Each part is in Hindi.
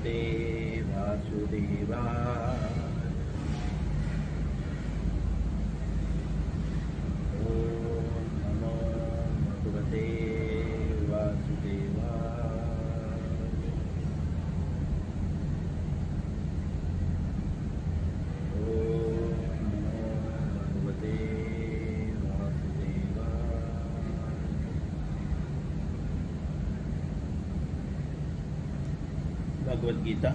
भगवते वासुदेवाय। ओम नमो भगवते वासुदेवाय। ओम नमो भगवते वासुदेवाय। भगवद गीता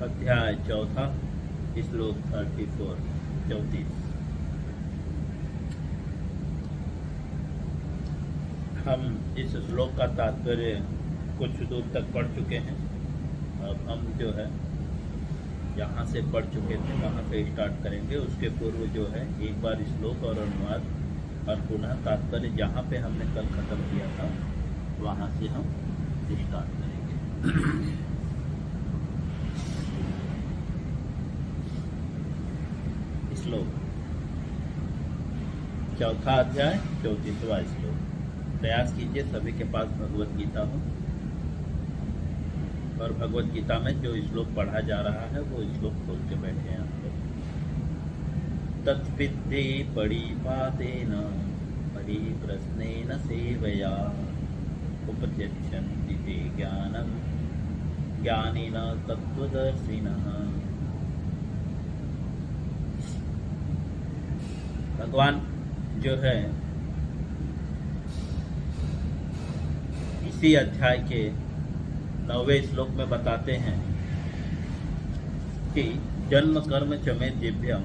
अध्याय 4 श्लोक 34। हम इस श्लोक का तात्पर्य कुछ दूर तक पढ़ चुके हैं। अब हम जो है यहाँ से पढ़ चुके थे वहाँ से स्टार्ट करेंगे। उसके पूर्व जो है एक बार श्लोक और अनुवाद और पुनः तात्पर्य जहाँ पे हमने कल खत्म किया था वहाँ से हम स्टार्ट करेंगे। श्लोक 4 अध्याय 34वां श्लोक। प्रयास कीजिए सभी के पास भगवत गीता हो और भगवत गीता में जो श्लोक पढ़ा जा रहा है वो श्लोक खोल के बैठे हैं आप लोग। तत्विद्ये पणिपातेन परिप्रश्नेन सेवया उपदिशन्ति ते ज्ञानं ज्ञानिनः तत्त्वदर्शिनः। भगवान जो है इसी अध्याय के 9वें श्लोक में बताते हैं कि जन्म कर्म च मे दिव्यम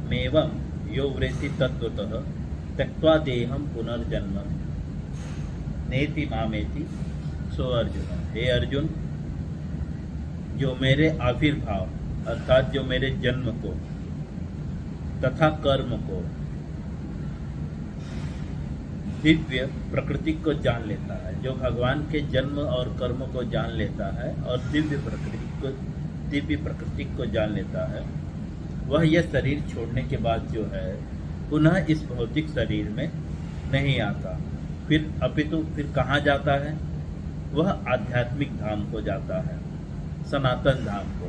मेवं यो वृत्ति तत्वतः त्यक्त्वा देहम पुनर्जन्म नेति मामेति सो अर्जुन। हे अर्जुन, जो मेरे आविर्भाव अर्थात जो मेरे जन्म को तथा कर्म को दिव्य प्रकृति को जान लेता है, जो भगवान के जन्म और कर्म को जान लेता है और दिव्य प्रकृति को जान लेता है, वह यह शरीर छोड़ने के बाद जो है पुनः इस भौतिक शरीर में नहीं आता। फिर अपितु फिर कहाँ जाता है? वह आध्यात्मिक धाम को जाता है, सनातन धाम को।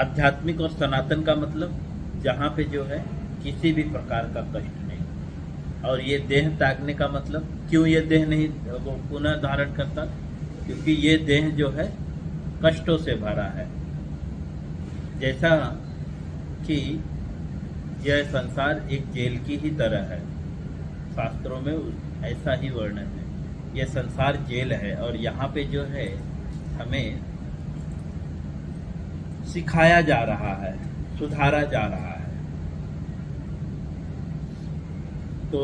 आध्यात्मिक और सनातन का मतलब जहाँ पे जो है किसी भी प्रकार का कष्ट नहीं। और ये देह त्यागने का मतलब, क्यों ये देह नहीं वो पुनः धारण करता? क्योंकि ये देह जो है कष्टों से भरा है। जैसा कि यह संसार एक जेल की ही तरह है, शास्त्रों में ऐसा ही वर्णन है। यह संसार जेल है और यहाँ पे जो है हमें सिखाया जा रहा है, सुधारा जा रहा है। तो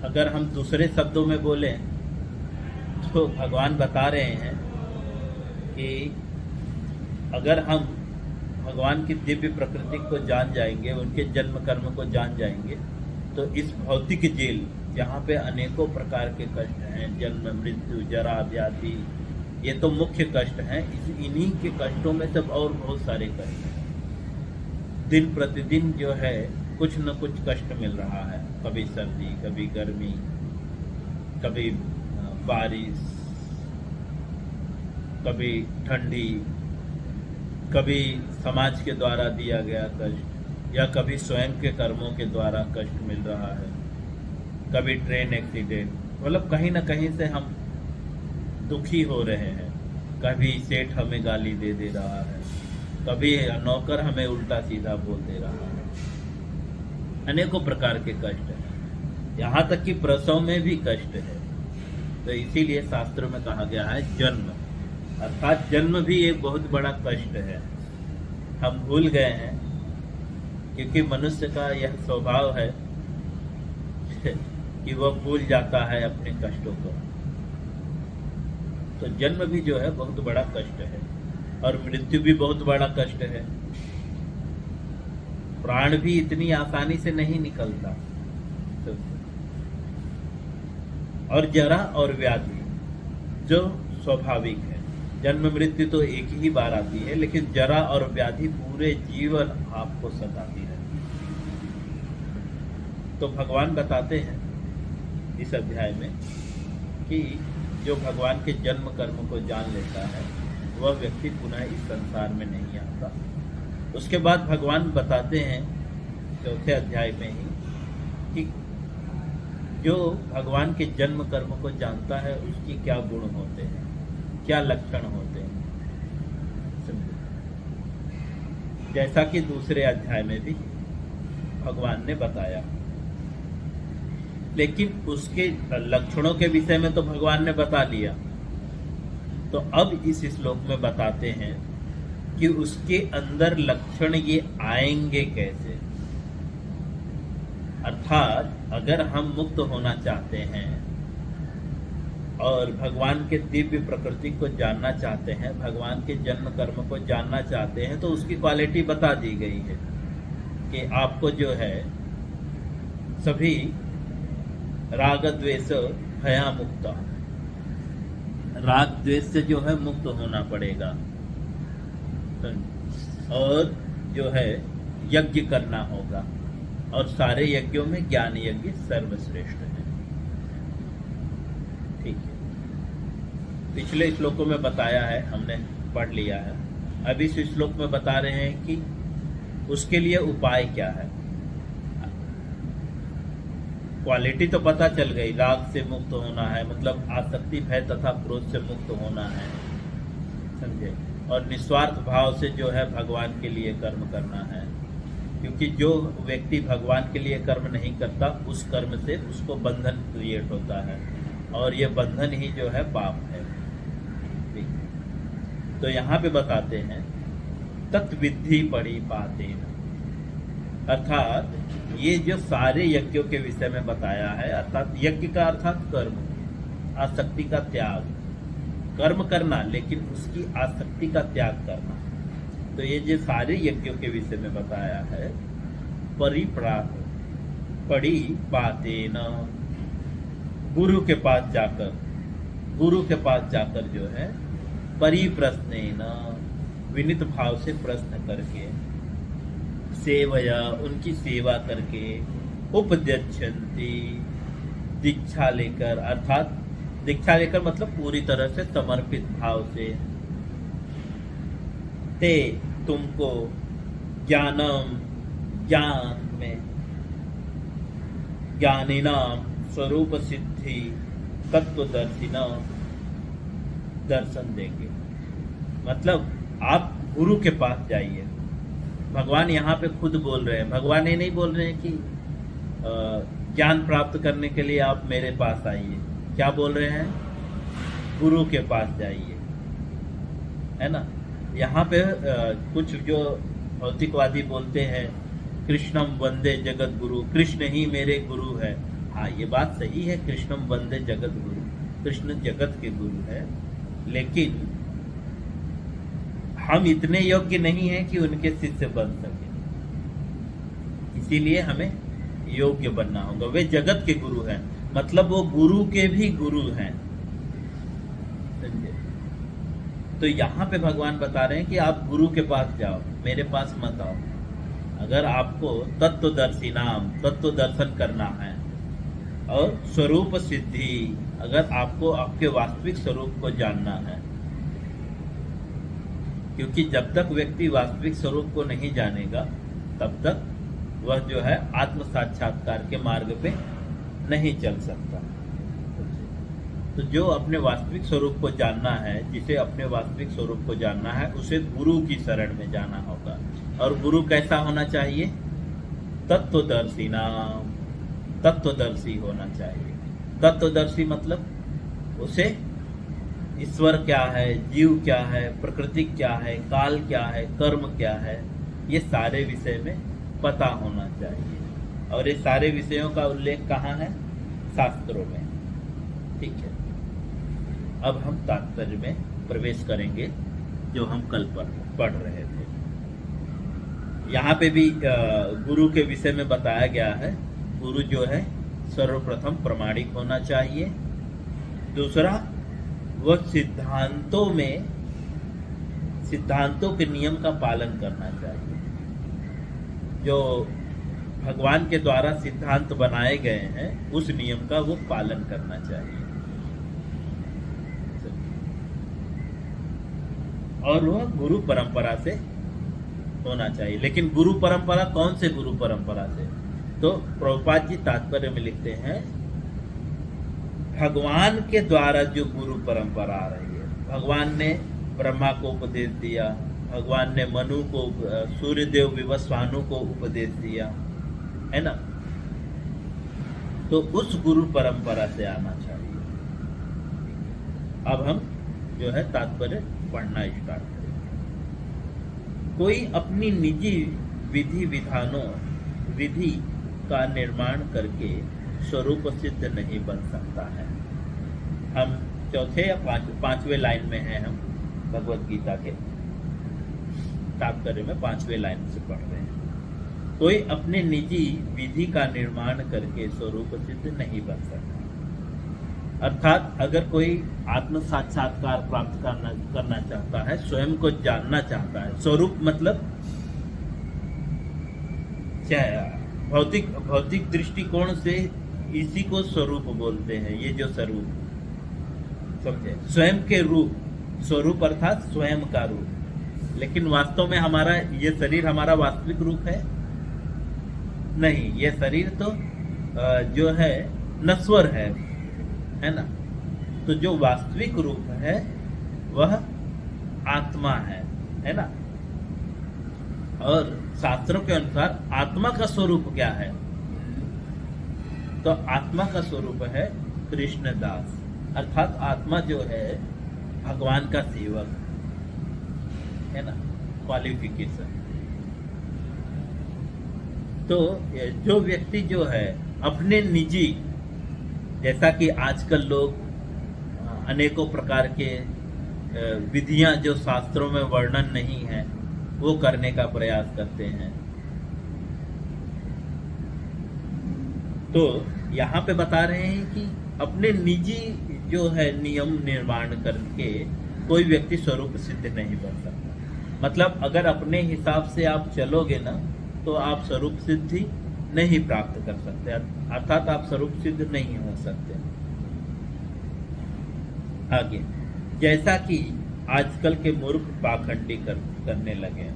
अगर हम दूसरे शब्दों में बोलें तो भगवान बता रहे हैं कि अगर हम भगवान की दिव्य प्रकृति को जान जाएंगे, उनके जन्म कर्म को जान जाएंगे, तो इस भौतिक जेल जहाँ पे अनेकों प्रकार के कष्ट हैं, जन्म मृत्यु जरा व्याधि, ये तो मुख्य कष्ट हैं। इन्हीं के कष्टों में सब और बहुत सारे कष्ट हैं। दिन प्रतिदिन जो है कुछ न कुछ कष्ट मिल रहा है, कभी सर्दी, कभी गर्मी, कभी बारिश, कभी ठंडी, कभी समाज के द्वारा दिया गया कष्ट या कभी स्वयं के कर्मों के द्वारा कष्ट मिल रहा है, कभी ट्रेन एक्सीडेंट, मतलब कहीं ना कहीं से हम दुखी हो रहे हैं। कभी सेठ हमें गाली दे रहा है, कभी नौकर हमें उल्टा सीधा बोल दे रहा है। अनेकों प्रकार के कष्ट हैं, यहाँ तक कि प्रसव में भी कष्ट है। तो इसीलिए शास्त्रों में कहा गया है जन्म, अर्थात जन्म भी एक बहुत बड़ा कष्ट है। हम भूल गए हैं क्योंकि मनुष्य का यह स्वभाव है कि वह भूल जाता है अपने कष्टों को। तो जन्म भी जो है बहुत बड़ा कष्ट है और मृत्यु भी बहुत बड़ा कष्ट है। प्राण भी इतनी आसानी से नहीं निकलता। और जरा और व्याधि जो स्वाभाविक है, जन्म मृत्यु तो एक ही बार आती है, लेकिन जरा और व्याधि पूरे जीवन आपको सताती है। तो भगवान बताते हैं इस अध्याय में कि जो भगवान के जन्म कर्म को जान लेता है वह व्यक्ति पुनः इस संसार में नहीं आता। उसके बाद भगवान बताते हैं चौथे अध्याय में ही कि जो भगवान के जन्म कर्म को जानता है उसकी क्या गुण होते हैं, क्या लक्षण होते हैं। जैसा कि दूसरे अध्याय में भी भगवान ने बताया, लेकिन उसके लक्षणों के विषय में तो भगवान ने बता लिया। तो अब इस श्लोक में बताते हैं कि उसके अंदर लक्षण ये आएंगे कैसे। अर्थात अगर हम मुक्त होना चाहते हैं और भगवान के दिव्य प्रकृति को जानना चाहते हैं, भगवान के जन्म कर्म को जानना चाहते हैं, तो उसकी क्वालिटी बता दी गई है कि आपको जो है सभी राग द्वेष भया मुक्त, राग द्वेष से जो है मुक्त होना पड़ेगा और जो है यज्ञ करना होगा, और सारे यज्ञों में ज्ञान यज्ञ सर्वश्रेष्ठ है। ठीक है, पिछले श्लोकों में बताया है, हमने पढ़ लिया है। अब इस श्लोक में बता रहे हैं कि उसके लिए उपाय क्या है। क्वालिटी तो पता चल गई, राग से मुक्त होना है, मतलब आसक्ति भय तथा क्रोध से मुक्त होना है, समझे, और निस्वार्थ भाव से जो है भगवान के लिए कर्म करना है। क्योंकि जो व्यक्ति भगवान के लिए कर्म नहीं करता उस कर्म से उसको बंधन क्रिएट होता है, और ये बंधन ही जो है पाप है। तो यहाँ पे बताते हैं तत्विद्धि पड़ी पाते, अर्थात ये जो सारे यज्ञों के विषय में बताया है, अर्थात यज्ञ का अर्थात कर्म, आसक्ति का त्याग, कर्म करना लेकिन उसकी आसक्ति का त्याग करना। तो ये जो सारे यज्ञों के विषय में बताया है, पड़ी पाते न, गुरु के पास जाकर जो है परिप्रश्नेन, विनित भाव से प्रश्न करके, सेवया, उनकी सेवा करके, उपद्यच्छन्ति, दीक्षा लेकर, अर्थात दीक्षा लेकर मतलब पूरी तरह से समर्पित भाव से, ते तुमको ज्ञानम, ज्ञान में, ज्ञानिनाम स्वरूप सिद्धि तत्वदर्शिना दर्शन देंगे। मतलब आप गुरु के पास जाइए। भगवान यहाँ पे खुद बोल रहे हैं, भगवान ये नहीं बोल रहे हैं कि ज्ञान प्राप्त करने के लिए आप मेरे पास आइए। क्या बोल रहे हैं? गुरु के पास जाइए, है ना। यहाँ पे कुछ जो भौतिकवादी बोलते हैं कृष्णम वंदे जगत गुरु, कृष्ण ही मेरे गुरु है। हाँ, ये बात सही है, कृष्णम वंदे जगत गुरु, कृष्ण जगत के गुरु है, लेकिन हम इतने योग्य नहीं हैं कि उनके शिष्य बन सके। इसीलिए हमें योग्य बनना होगा। वे जगत के गुरु हैं, मतलब वो गुरु के भी गुरु हैं, समझे। तो यहाँ पे भगवान बता रहे हैं कि आप गुरु के पास जाओ, मेरे पास मत आओ। अगर आपको तत्वदर्शी नाम, तत्व दर्शन करना है, और स्वरूप सिद्धि, अगर आपको आपके वास्तविक स्वरूप को जानना है, क्योंकि जब तक व्यक्ति वास्तविक स्वरूप को नहीं जानेगा तब तक वह जो है आत्म साक्षात्कार के मार्ग पे नहीं चल सकता। तो जो अपने वास्तविक स्वरूप को जानना है, जिसे अपने वास्तविक स्वरूप को जानना है, उसे गुरु की शरण में जाना होगा। और गुरु कैसा होना चाहिए? तत्वदर्शी नाम, तत्वदर्शी होना चाहिए। तत्वदर्शी मतलब उसे ईश्वर क्या है, जीव क्या है, प्रकृति क्या है, काल क्या है, कर्म क्या है, ये सारे विषय में पता होना चाहिए। और ये सारे विषयों का उल्लेख कहाँ है? शास्त्रों में। ठीक है, अब हम तात्पर्य में प्रवेश करेंगे, जो हम कल पढ़ रहे थे। यहाँ पे भी गुरु के विषय में बताया गया है। गुरु जो है सर्वप्रथम प्रामाणिक होना चाहिए। दूसरा, वह सिद्धांतों के नियम का पालन करना चाहिए। जो भगवान के द्वारा सिद्धांत बनाए गए हैं उस नियम का वो पालन करना चाहिए, और वह गुरु परंपरा से होना चाहिए। लेकिन गुरु परंपरा कौन से गुरु परंपरा से? तो प्रभुपाद जी तात्पर्य में लिखते हैं, भगवान के द्वारा जो गुरु परंपरा आ रही है, भगवान ने ब्रह्मा को उपदेश दिया, भगवान ने मनु को, सूर्यदेव विवस्वानु को उपदेश दिया, है ना, तो उस गुरु परंपरा से आना चाहिए। अब हम जो है तात्पर्य पढ़ना स्टार्ट करेंगे। कोई अपनी निजी विधि का निर्माण करके स्वरूप सिद्ध नहीं बन सकता है। हम चौथे या पांचवें लाइन में हैं, हम भगवत गीता के तात्पर्य में 5वें लाइन से पढ़ रहे हैं। कोई अपने निजी विधि का निर्माण करके स्वरूप सिद्ध नहीं बन सकता। अर्थात अगर कोई आत्म साक्षात्कार प्राप्त करना चाहता है, स्वयं को जानना चाहता है, स्वरूप मतलब क्या है? भौतिक दृष्टिकोण से इसी को स्वरूप बोलते हैं। ये जो स्वरूप समझे, स्वयं के रूप, स्वरूप अर्थात स्वयं का रूप। लेकिन वास्तव में हमारा ये शरीर हमारा वास्तविक रूप है नहीं। ये शरीर तो जो है नश्वर है ना। तो जो वास्तविक रूप है वह आत्मा है ना। और शास्त्रों के अनुसार आत्मा का स्वरूप क्या है? तो आत्मा का स्वरूप है कृष्ण दास, अर्थात आत्मा जो है भगवान का सेवक है ना, क्वालिफिकेशन। तो जो व्यक्ति जो है अपने निजी, जैसा कि आजकल लोग अनेकों प्रकार के विधियां जो शास्त्रों में वर्णन नहीं है वो करने का प्रयास करते हैं। तो यहाँ पे बता रहे हैं कि अपने निजी जो है नियम निर्माण करके कोई व्यक्ति स्वरूप सिद्ध नहीं बन सकता। मतलब अगर अपने हिसाब से आप चलोगे ना तो आप स्वरूप सिद्धि नहीं प्राप्त कर सकते, अर्थात आप स्वरूप सिद्ध नहीं हो सकते। आगे, जैसा कि आजकल के मूर्ख पाखंडी करने लगे हैं।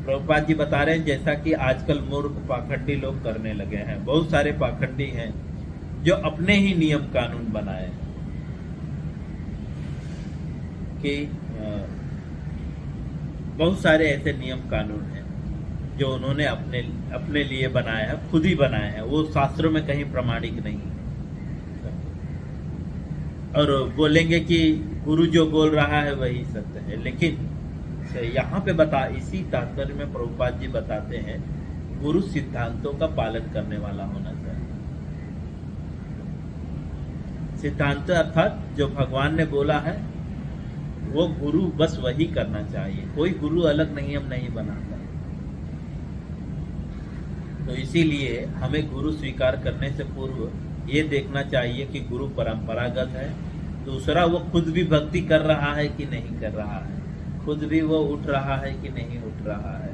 प्रभुपाद जी बता रहे हैं जैसा कि आजकल मूर्ख पाखंडी लोग करने लगे हैं। बहुत सारे पाखंडी हैं जो अपने ही नियम कानून बनाए हैं कि बहुत सारे ऐसे नियम कानून हैं जो उन्होंने अपने लिए बनाया है, खुद ही बनाए हैं। वो शास्त्रों में कहीं प्रमाणिक नहीं है। और बोलेंगे कि गुरु जो बोल रहा है वही सत्य है। लेकिन यहाँ पे इसी तात्पर्य में प्रभुपाद जी बताते हैं गुरु सिद्धांतों का पालन करने वाला होना चाहिए। सिद्धांत अर्थात जो भगवान ने बोला है वो गुरु बस वही करना चाहिए। कोई गुरु अलग नियम नहीं बनाता। तो इसीलिए हमें गुरु स्वीकार करने से पूर्व ये देखना चाहिए कि गुरु परंपरागत है। दूसरा, वो खुद भी भक्ति कर रहा है कि नहीं कर रहा है, खुद भी वो उठ रहा है कि नहीं उठ रहा है,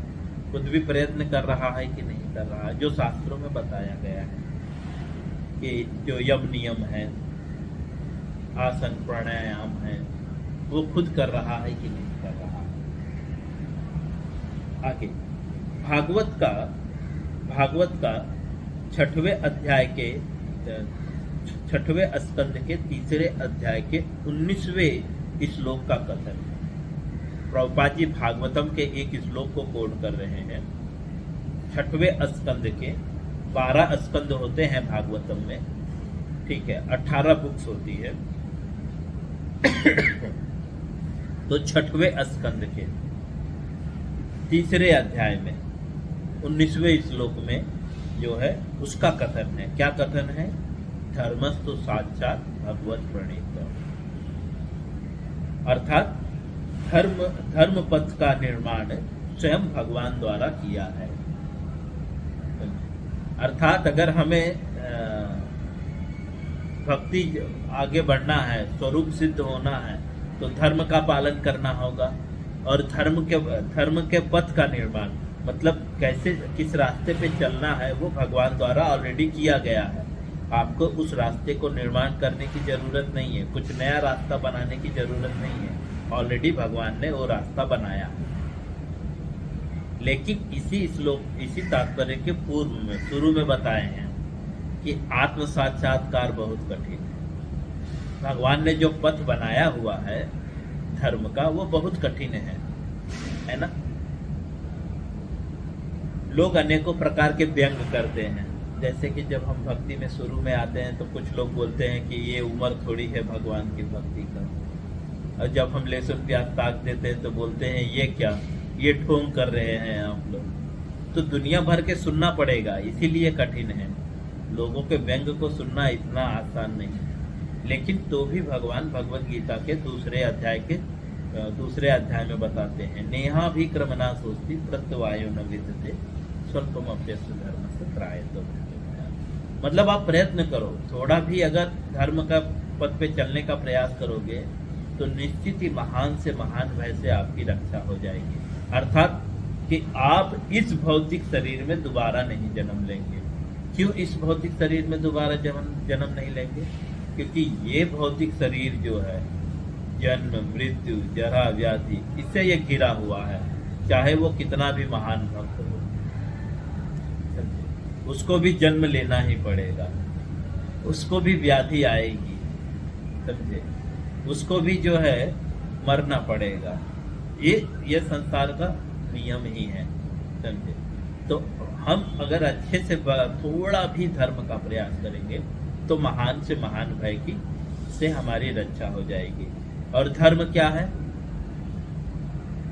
खुद भी प्रयत्न कर रहा है कि नहीं कर रहा है। जो शास्त्रों में बताया गया है कि जो यम नियम है, आसन प्राणायाम है, वो खुद कर रहा है कि नहीं कर रहा है। आगे, भागवत का 6वें अध्याय के 6वें स्कंद के 3रे अध्याय के 19वें श्लोक का कथन है। प्रभुपाद जी भागवतम के एक श्लोक को कोट कर रहे हैं। 6वें स्कंद के 12 स्कंद होते हैं भागवतम में, ठीक है, 18 बुक्स होती है। तो 6वें स्कंद के 3रे अध्याय में 19वें श्लोक में जो है उसका कथन है। क्या कथन है? धर्मस्तु साक्षात भगवत प्रणीत, अर्थात धर्म पथ का निर्माण स्वयं भगवान द्वारा किया है। अर्थात अगर हमें भक्ति आगे बढ़ना है, स्वरूप सिद्ध होना है, तो धर्म का पालन करना होगा। और धर्म के पथ का निर्माण मतलब कैसे किस रास्ते पे चलना है वो भगवान द्वारा ऑलरेडी किया गया है। आपको उस रास्ते को निर्माण करने की जरूरत नहीं है, कुछ नया रास्ता बनाने की जरूरत नहीं है, ऑलरेडी भगवान ने वो रास्ता बनाया है। लेकिन इसी श्लोक इसी तात्पर्य के पूर्व में शुरू में बताए हैं कि आत्म साक्षात्कार बहुत कठिन है। भगवान ने जो पथ बनाया हुआ है धर्म का वो बहुत कठिन है ना। लोग अनेकों प्रकार के व्यंग करते हैं, जैसे कि जब हम भक्ति में शुरू में आते हैं तो कुछ लोग बोलते हैं कि ये उम्र थोड़ी है भगवान की भक्ति का, और जब हम लहसुन प्याज ताक देते हैं तो बोलते हैं ये क्या, ये ढोंग कर रहे हैं आप लोग। तो दुनिया भर के सुनना पड़ेगा, इसीलिए कठिन है। लोगों के व्यंग को सुनना इतना आसान नहीं है। लेकिन तो भी भगवान भगवत गीता के दूसरे अध्याय में बताते हैं, नेहा भी क्रमना सोचती प्रत्यवायो न विद्यते स्वल्पम अभ्यस्त धर्म से त्रायतो। मतलब आप प्रयत्न करो, थोड़ा भी अगर धर्म का पथ पे चलने का प्रयास करोगे तो निश्चित ही महान से महान भय से आपकी रक्षा हो जाएगी। अर्थात कि आप इस भौतिक शरीर में दोबारा नहीं जन्म लेंगे। क्यों इस भौतिक शरीर में दोबारा जन्म नहीं लेंगे? क्योंकि ये भौतिक शरीर जो है जन्म मृत्यु जरा व्याधि इससे ये घिरा हुआ है। चाहे वो कितना भी महान भक्त हो, उसको भी जन्म लेना ही पड़ेगा, उसको भी व्याधि आएगी, समझे, उसको भी जो है मरना पड़ेगा। ये संसार का नियम ही है, समझे। तो हम अगर अच्छे से थोड़ा भी धर्म का प्रयास करेंगे तो महान से महान भय की से हमारी रक्षा हो जाएगी। और धर्म क्या है?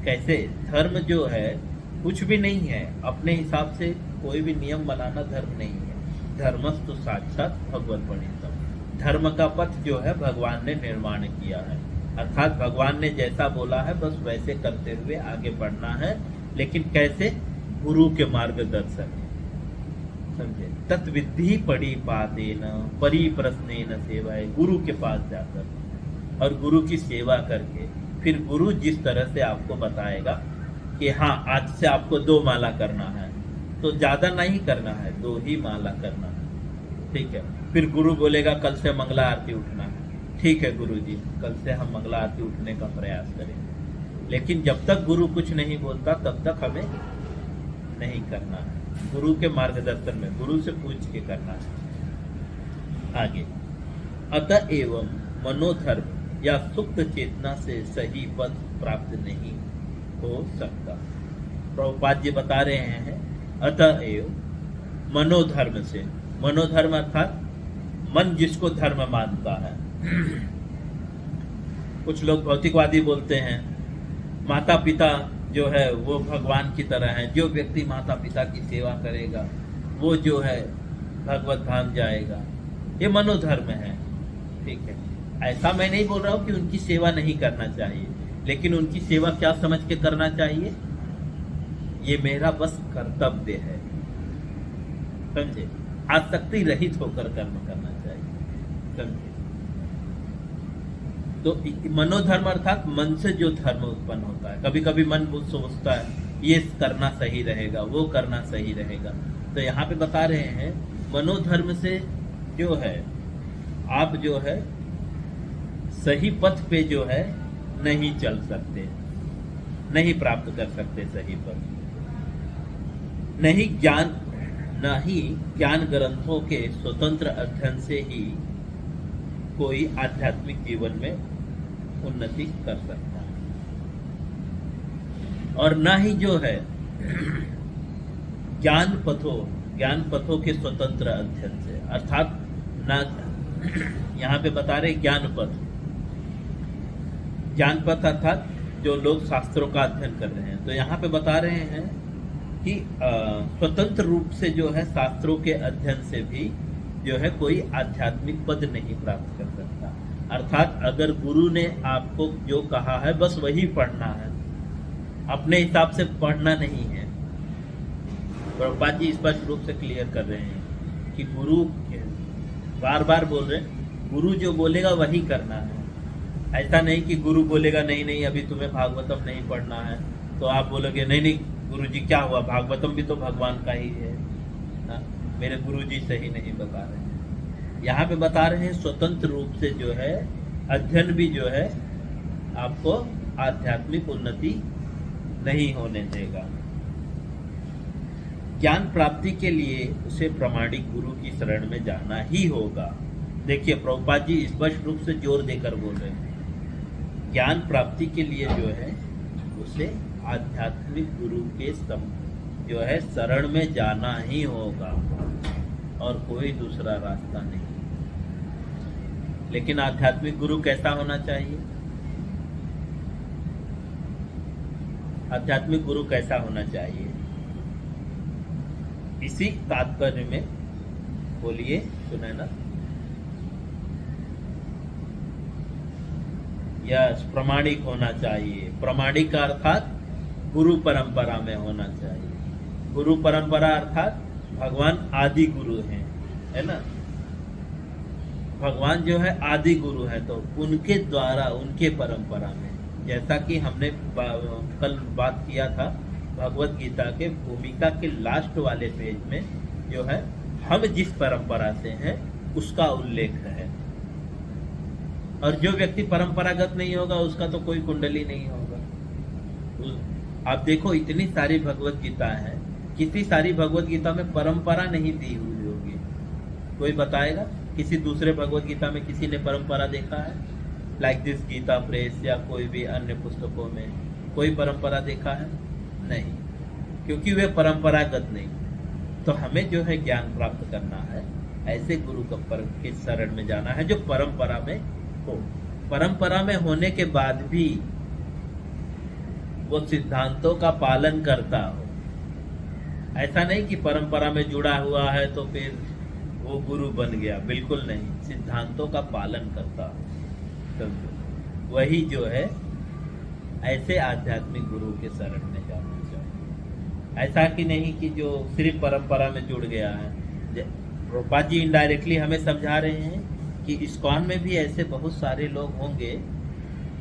कैसे? धर्म जो है कुछ भी नहीं है, अपने हिसाब से कोई भी नियम बनाना धर्म नहीं है। धर्मस्तु साक्षात भगवत प्रणीतम। धर्म का पथ जो है भगवान ने निर्माण किया है, अर्थात भगवान ने जैसा बोला है बस वैसे करते हुए आगे बढ़ना है। लेकिन कैसे? गुरु के मार्गदर्शन, समझे। तत्विधि पड़ी पातेन परिप्रश्नेन सेवाए, गुरु के पास जाकर और गुरु की सेवा करके फिर गुरु जिस तरह से आपको बताएगा कि हाँ आज से आपको 2 माला करना है, तो ज्यादा नहीं करना है, 2 ही माला करना है, ठीक है। फिर गुरु बोलेगा कल से मंगला आरती उठना है, ठीक है गुरु जी, कल से हम मंगला आरती उठने का प्रयास करेंगे। लेकिन जब तक गुरु कुछ नहीं बोलता तब तक हमें नहीं करना है। गुरु के मार्गदर्शन में गुरु से पूछ के करना है। आगे, अतः एवं मनोधर्म या सुप्त चेतना से सही पथ प्राप्त नहीं हो सकता। प्रभुपाद जी बता रहे हैं, अतः एवं मनोधर्म से, मनोधर्म अर्थात मन जिसको धर्म मानता है। कुछ लोग भौतिकवादी बोलते हैं माता पिता जो है वो भगवान की तरह है, जो व्यक्ति माता पिता की सेवा करेगा वो जो है भगवत धाम जाएगा। ये मनोधर्म है, ठीक है। ऐसा मैं नहीं बोल रहा हूं कि उनकी सेवा नहीं करना चाहिए, लेकिन उनकी सेवा क्या समझ के करना चाहिए? ये मेरा बस कर्तव्य है, समझे। आसक्ति रहित होकर कर्म करना चाहिए, समझे। तो मनोधर्म अर्थात मन से जो धर्म उत्पन्न होता है। कभी कभी मन सोचता है ये करना सही रहेगा, वो करना सही रहेगा, तो यहाँ पे बता रहे हैं मनोधर्म से जो है आप जो है सही पथ पे जो है नहीं चल सकते, नहीं प्राप्त कर सकते सही पथ। नहीं ज्ञान ग्रंथों के स्वतंत्र अध्ययन से ही कोई आध्यात्मिक जीवन में उन्नति कर सकता है, और ना ही जो है ज्ञान पथों के स्वतंत्र अध्ययन से, अर्थात ना यहाँ पे बता रहे ज्ञान पथ अर्थात जो लोग शास्त्रों का अध्ययन कर रहे हैं, तो यहाँ पे बता रहे हैं कि स्वतंत्र रूप से जो है शास्त्रों के अध्ययन से भी जो है कोई आध्यात्मिक पद नहीं प्राप्त कर सकता। अर्थात अगर गुरु ने आपको जो कहा है बस वही पढ़ना है, अपने हिसाब से पढ़ना नहीं है। प्रभुपाद जी स्पष्ट रूप से क्लियर कर रहे हैं कि गुरु बार बार बोल रहे हैं गुरु जो बोलेगा वही करना है। ऐसा नहीं कि गुरु बोलेगा नहीं अभी तुम्हें भागवतम नहीं पढ़ना है, तो आप बोलोगे नहीं गुरुजी क्या हुआ, भागवतम भी तो भगवान का ही है। हाँ, मेरे गुरुजी सही नहीं बता रहे हैं। यहाँ पे बता रहे हैं स्वतंत्र रूप से जो है अध्ययन भी जो है आपको आध्यात्मिक उन्नति नहीं होने देगा। ज्ञान प्राप्ति के लिए उसे प्रामाणिक गुरु की शरण में जाना ही होगा। देखिए प्रभुपाद जी स्पष्ट रूप से जोर देकर बोल रहे हैं, ज्ञान प्राप्ति के लिए जो है उसे आध्यात्मिक गुरु के जो है शरण में जाना ही होगा और कोई दूसरा रास्ता नहीं। लेकिन आध्यात्मिक गुरु कैसा होना चाहिए? आध्यात्मिक गुरु कैसा होना चाहिए? इसी तात्पर्य में बोलिए, सुने ना। यस, प्रामाणिक होना चाहिए। प्रामाणिक का अर्थात गुरु परंपरा में होना चाहिए। गुरु परंपरा अर्थात भगवान आदि गुरु हैं, है ना। भगवान जो है आदि गुरु है, तो उनके द्वारा उनके परंपरा में, जैसा कि हमने कल बात किया था भगवत गीता के भूमिका के लास्ट वाले पेज में जो है हम जिस परंपरा से हैं उसका उल्लेख है। और जो व्यक्ति परंपरागत नहीं होगा उसका तो कोई कुंडली नहीं होगा। आप देखो इतनी सारी भगवत गीता है, कितनी सारी भगवत गीता में परंपरा नहीं दी हुई होगी। कोई बताएगा किसी दूसरे भगवत गीता में किसी ने परंपरा देखा है? लाइक दिस गीता प्रेस या कोई भी अन्य पुस्तकों में कोई परंपरा देखा है? नहीं, क्योंकि वे परंपरागत नहीं। तो हमें जो है ज्ञान प्राप्त करना है, ऐसे गुरु के शरण में जाना है जो परंपरा में हो। परंपरा में होने के बाद भी वो सिद्धांतों का पालन करता हो। ऐसा नहीं कि परंपरा में जुड़ा हुआ है तो फिर वो गुरु बन गया, बिल्कुल नहीं। सिद्धांतों का पालन करता हो तो वही जो है ऐसे आध्यात्मिक गुरु के शरण में जाना चाहिए। ऐसा कि नहीं कि जो सिर्फ परंपरा में जुड़ गया है। प्रभुपाद जी इनडायरेक्टली हमें समझा रहे हैं कि इस्कॉन में भी ऐसे बहुत सारे लोग होंगे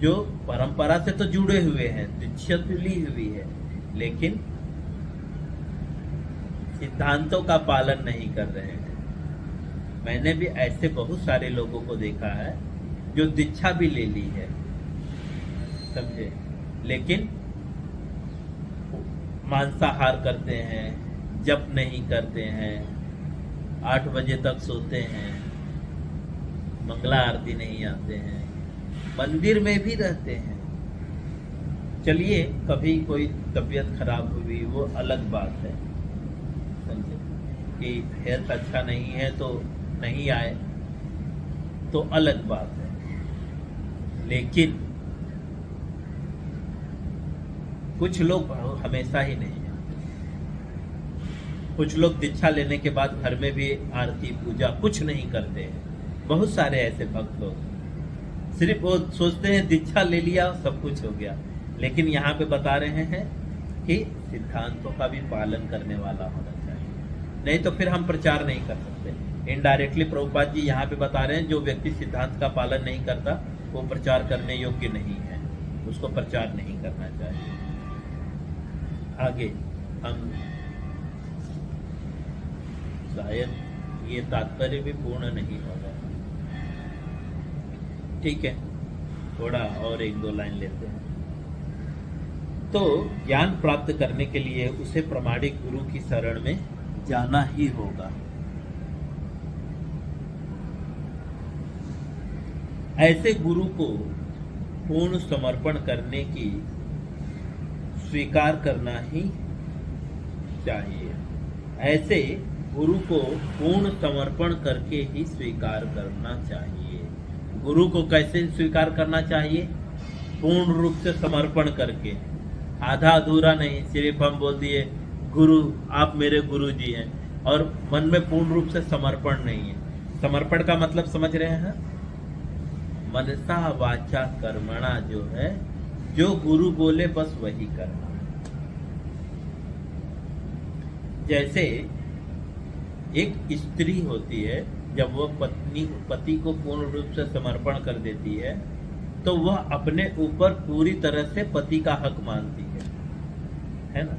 जो परंपरा से तो जुड़े हुए हैं, दीक्षा ली हुई है, लेकिन सिद्धांतों का पालन नहीं कर रहे हैं। मैंने भी ऐसे बहुत सारे लोगों को देखा है जो दीक्षा भी ले ली है, समझे, लेकिन मांसाहार करते हैं, जप नहीं करते हैं, 8 बजे तक सोते हैं, मंगला आरती नहीं आते हैं, मंदिर में भी रहते हैं। चलिए कभी कोई तबीयत खराब हुई वो अलग बात है, समझे, कि हेल्थ अच्छा नहीं है तो नहीं आए तो अलग बात है। लेकिन कुछ लोग हमेशा ही नहीं आते। कुछ लोग दीक्षा लेने के बाद घर में भी आरती पूजा कुछ नहीं करते हैं। बहुत सारे ऐसे भक्त लोग सिर्फ वो सोचते हैं दीक्षा ले लिया सब कुछ हो गया, लेकिन यहाँ पे बता रहे हैं कि सिद्धांतों का भी पालन करने वाला होना चाहिए, नहीं तो फिर हम प्रचार नहीं कर सकते। इनडायरेक्टली प्रभुपाद जी यहाँ पे बता रहे हैं जो व्यक्ति सिद्धांत का पालन नहीं करता वो प्रचार करने योग्य नहीं है, उसको प्रचार नहीं करना चाहिए। आगे हम शायद ये तात्पर्य भी पूर्ण नहीं होगा, ठीक है, थोड़ा और 1-2 लाइन लेते हैं। तो ज्ञान प्राप्त करने के लिए उसे प्रामाणिक गुरु की शरण में जाना ही होगा। ऐसे गुरु को पूर्ण समर्पण करने की स्वीकार करना ही चाहिए। ऐसे गुरु को पूर्ण समर्पण करके ही स्वीकार करना चाहिए। गुरु को कैसे स्वीकार करना चाहिए? पूर्ण रूप से समर्पण करके, आधा अधूरा नहीं। सिर्फ हम बोल दिए गुरु आप मेरे गुरु जी हैं और मन में पूर्ण रूप से समर्पण नहीं है। समर्पण का मतलब समझ रहे हैं? मनसा वाचा कर्मणा जो है, जो गुरु बोले बस वही करना। जैसे एक स्त्री होती है, जब वह पति को पूर्ण रूप से समर्पण कर देती है तो वह अपने ऊपर पूरी तरह से पति का हक मानती है ना।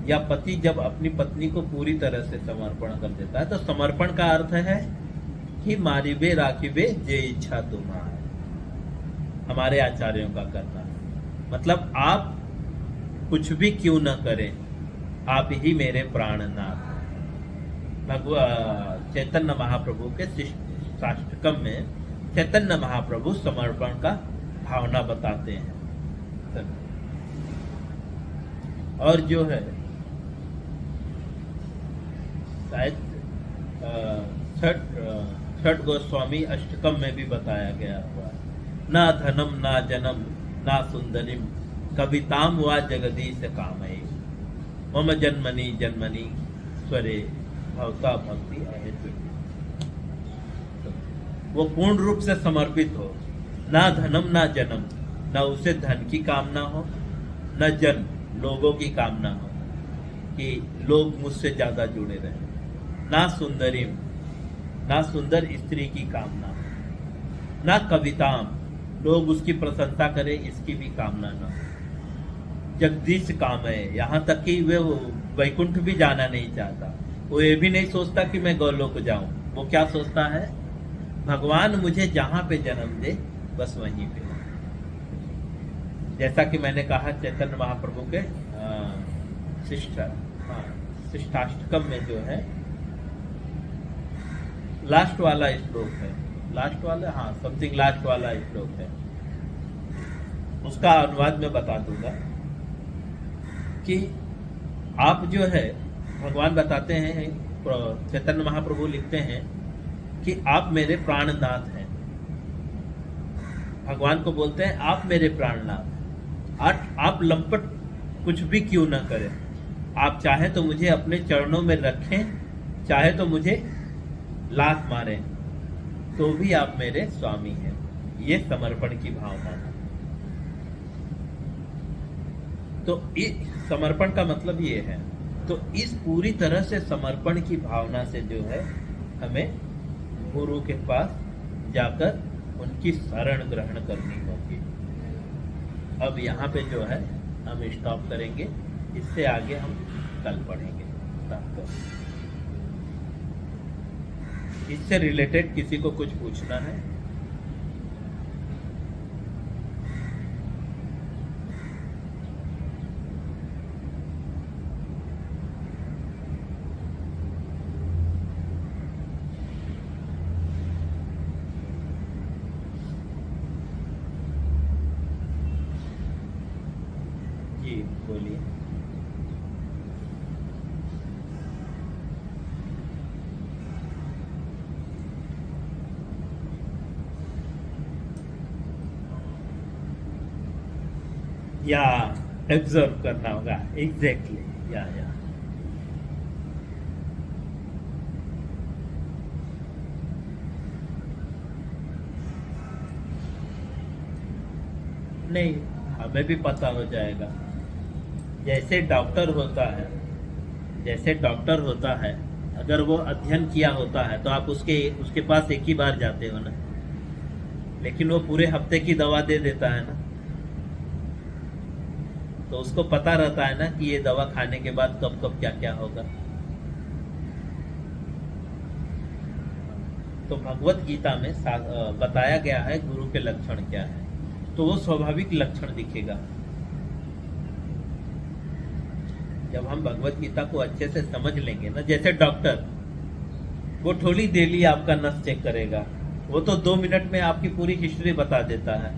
या पति जब अपनी पत्नी को पूरी तरह से समर्पण कर देता है, तो समर्पण का अर्थ है कि मारिबे राखिबे जे इच्छा तुम्हारा, हमारे आचार्यों का करना है। मतलब आप कुछ भी क्यों न करें, आप ही मेरे प्राणनाथ। चैतन्य महाप्रभु के साष्टकम में चैतन्य महाप्रभु समर्पण का भावना बताते हैं। और जो है शायद छठ गोस्वामी अष्टकम में भी बताया गया हुआ है, ना धनम ना जनम ना सुंदरिम कविताम वा जगदीश कामये मम जन्मनि जन्मनि स्वरे भवता भक्ति अहेतु। वो पूर्ण रूप से समर्पित हो, ना धनम ना जन्म, ना उसे धन की कामना हो, न जन लोगों की कामना हो कि लोग मुझसे ज्यादा जुड़े रहे, ना सुंदरी, ना सुंदर स्त्री की कामना, ना कविताम लोग उसकी प्रशंसा करें इसकी भी कामना ना। जगदीश काम है, यहाँ तक कि वे वैकुंठ भी जाना नहीं चाहता, वो ये भी नहीं सोचता कि मैं गौलोक जाऊं। वो क्या सोचता है, भगवान मुझे जहां पे जन्म दे बस वहीं पे। जैसा कि मैंने कहा चैतन्य महाप्रभु के शिष्टाष्टकम में जो है लास्ट वाला श्लोक है, लास्ट वाला, हाँ समथिंग लास्ट वाला श्लोक है, उसका अनुवाद मैं बता दूंगा कि आप जो है, भगवान बताते हैं, चैतन्य महाप्रभु लिखते हैं कि आप मेरे प्राणनाथ हैं। भगवान को बोलते हैं आप मेरे प्राणनाथ, आप लंपट कुछ भी क्यों ना करें, आप चाहे तो मुझे अपने चरणों में रखें, चाहे तो मुझे लात मारें, तो भी आप मेरे स्वामी हैं। ये समर्पण की भावना है। तो इस समर्पण का मतलब ये है। तो इस पूरी तरह से समर्पण की भावना से जो है हमें गुरु के पास जाकर उनकी शरण ग्रहण करनी होगी। अब यहाँ पे जो है हम स्टॉप करेंगे, इससे आगे हम कल पढ़ेंगे। इससे रिलेटेड किसी को कुछ पूछना है? जी बोलिए। या ऑब्जर्व करना होगा, एग्जैक्टली, या नहीं, हमें भी पता हो जाएगा। जैसे डॉक्टर होता है, अगर वो अध्ययन किया होता है तो आप उसके पास एक ही बार जाते हो ना, लेकिन वो पूरे हफ्ते की दवा दे देता है ना, तो उसको पता रहता है ना कि ये दवा खाने के बाद कब कब क्या क्या होगा। तो भगवत गीता में बताया गया है गुरु के लक्षण क्या है, तो वो स्वाभाविक लक्षण दिखेगा। जब हम भगवत गीता को अच्छे से समझ लेंगे ना, जैसे डॉक्टर वो थोड़ी डेली आपका नस चेक करेगा, वो तो 2 मिनट में आपकी पूरी हिस्ट्री बता देता है।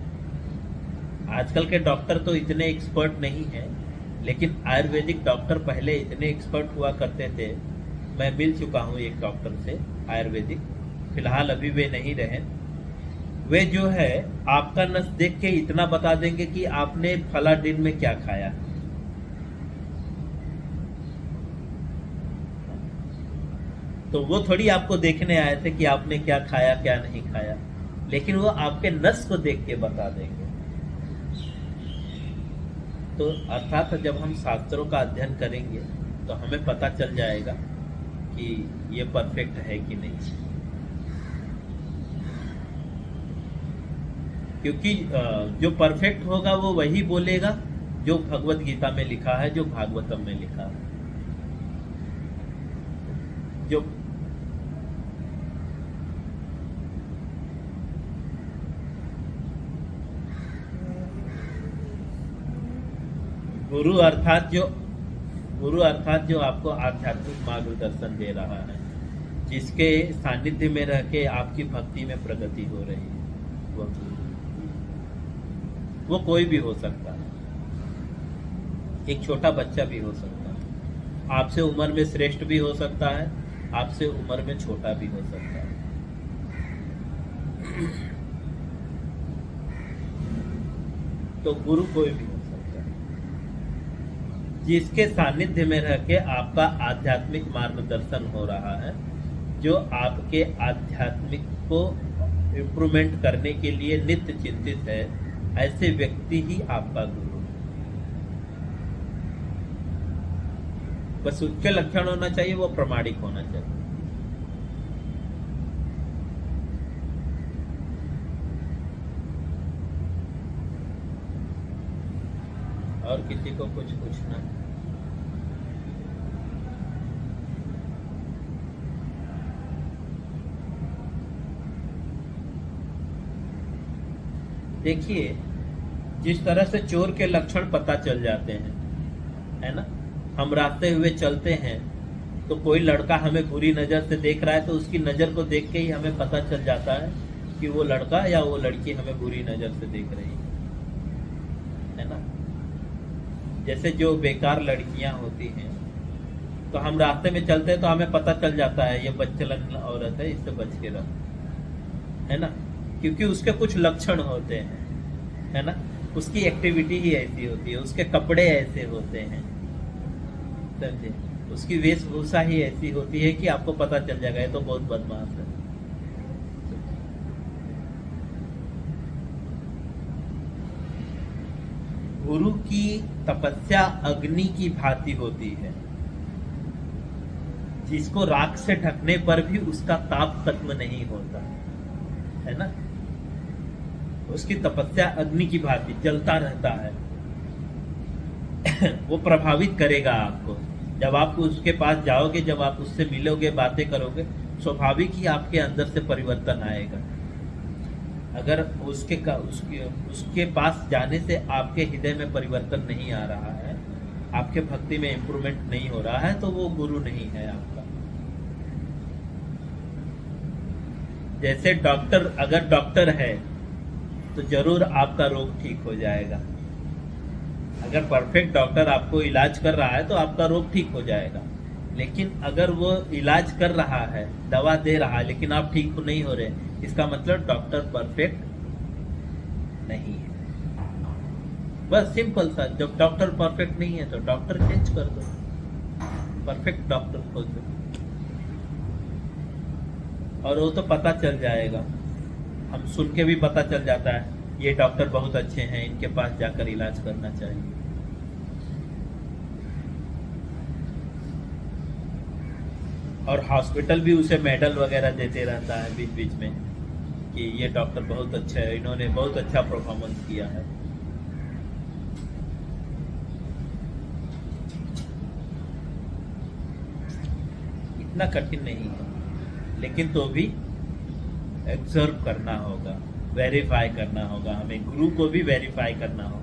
आजकल के डॉक्टर तो इतने एक्सपर्ट नहीं हैं, लेकिन आयुर्वेदिक डॉक्टर पहले इतने एक्सपर्ट हुआ करते थे। मैं मिल चुका हूँ एक डॉक्टर से आयुर्वेदिक, फिलहाल अभी वे नहीं रहे। वे जो है आपका नस देख के इतना बता देंगे कि आपने फला दिन में क्या खाया। तो वो थोड़ी आपको देखने आए थे कि आपने क्या खाया क्या नहीं खाया, लेकिन वो आपके नस को देख के बता देंगे। तो अर्थात जब हम शास्त्रों का अध्ययन करेंगे तो हमें पता चल जाएगा कि ये परफेक्ट है कि नहीं, क्योंकि जो परफेक्ट होगा वो वही बोलेगा जो भगवत गीता में लिखा है, जो भागवतम में लिखा है। जो गुरु अर्थात जो गुरु अर्थात जो आपको आध्यात्मिक मार्गदर्शन दे रहा है, जिसके सानिध्य में रह के आपकी भक्ति में प्रगति हो रही है, वो गुरु। वो कोई भी हो सकता है, एक छोटा बच्चा भी हो सकता है, आपसे उम्र में श्रेष्ठ भी हो सकता है, आपसे उम्र में छोटा भी हो सकता है। तो गुरु कोई भी हो सकता है, जिसके सानिध्य में रह के आपका आध्यात्मिक मार्गदर्शन हो रहा है, जो आपके आध्यात्मिक को इम्प्रूवमेंट करने के लिए नित्य चिंतित है, ऐसे व्यक्ति ही आपका गुरु है। बस उसके लक्षण होना चाहिए, वो प्रामाणिक होना चाहिए। और किसी को कुछ पूछना? देखिए, जिस तरह से चोर के लक्षण पता चल जाते हैं, है ना, हम रास्ते हुए चलते हैं तो कोई लड़का हमें बुरी नजर से देख रहा है तो उसकी नजर को देख के ही हमें पता चल जाता है कि वो लड़का या वो लड़की हमें बुरी नजर से देख रही है ना। जैसे जो बेकार लड़कियां होती हैं, तो हम रास्ते में चलते हैं तो हमें पता चल जाता है ये बदचलन औरत है, इससे बच के रहो, है ना, क्योंकि उसके कुछ लक्षण होते हैं, है ना, उसकी एक्टिविटी ही ऐसी होती है, उसके कपड़े ऐसे होते हैं, समझे, उसकी वेशभूषा ही ऐसी होती है कि आपको पता चल जाएगा ये तो बहुत बदमाश है। गुरु की तपस्या अग्नि की भांति होती है, जिसको राख से ढकने पर भी उसका ताप खत्म नहीं होता, है ना। उसकी तपस्या अग्नि की भांति जलता रहता है। वो प्रभावित करेगा आपको। जब आप उसके पास जाओगे, जब आप उससे मिलोगे, बातें करोगे, स्वाभाविक ही आपके अंदर से परिवर्तन आएगा। अगर उसके पास जाने से आपके हृदय में परिवर्तन नहीं आ रहा है, आपके भक्ति में इंप्रूवमेंट नहीं हो रहा है, तो वो गुरु नहीं है आपका। जैसे डॉक्टर, अगर डॉक्टर है तो जरूर आपका रोग ठीक हो जाएगा। अगर परफेक्ट डॉक्टर आपको इलाज कर रहा है तो आपका रोग ठीक हो जाएगा। लेकिन अगर वो इलाज कर रहा है, दवा दे रहा है, लेकिन आप ठीक नहीं हो रहे, इसका मतलब डॉक्टर परफेक्ट नहीं है। बस सिंपल सा, जब डॉक्टर परफेक्ट नहीं है तो डॉक्टर चेंज कर दो, परफेक्ट डॉक्टर खोज दो, और वो तो पता चल जाएगा। हम सुन के भी पता चल जाता है ये डॉक्टर बहुत अच्छे हैं, इनके पास जाकर इलाज करना चाहिए। और हॉस्पिटल भी उसे मेडल वगैरह देते रहता है बीच बीच में कि ये डॉक्टर बहुत अच्छा है, इन्होंने बहुत अच्छा परफॉर्मेंस किया है। इतना कठिन नहीं है, लेकिन तो भी ऑब्जर्व करना होगा, वेरीफाई करना होगा, हमें गुरु को भी वेरीफाई करना होगा।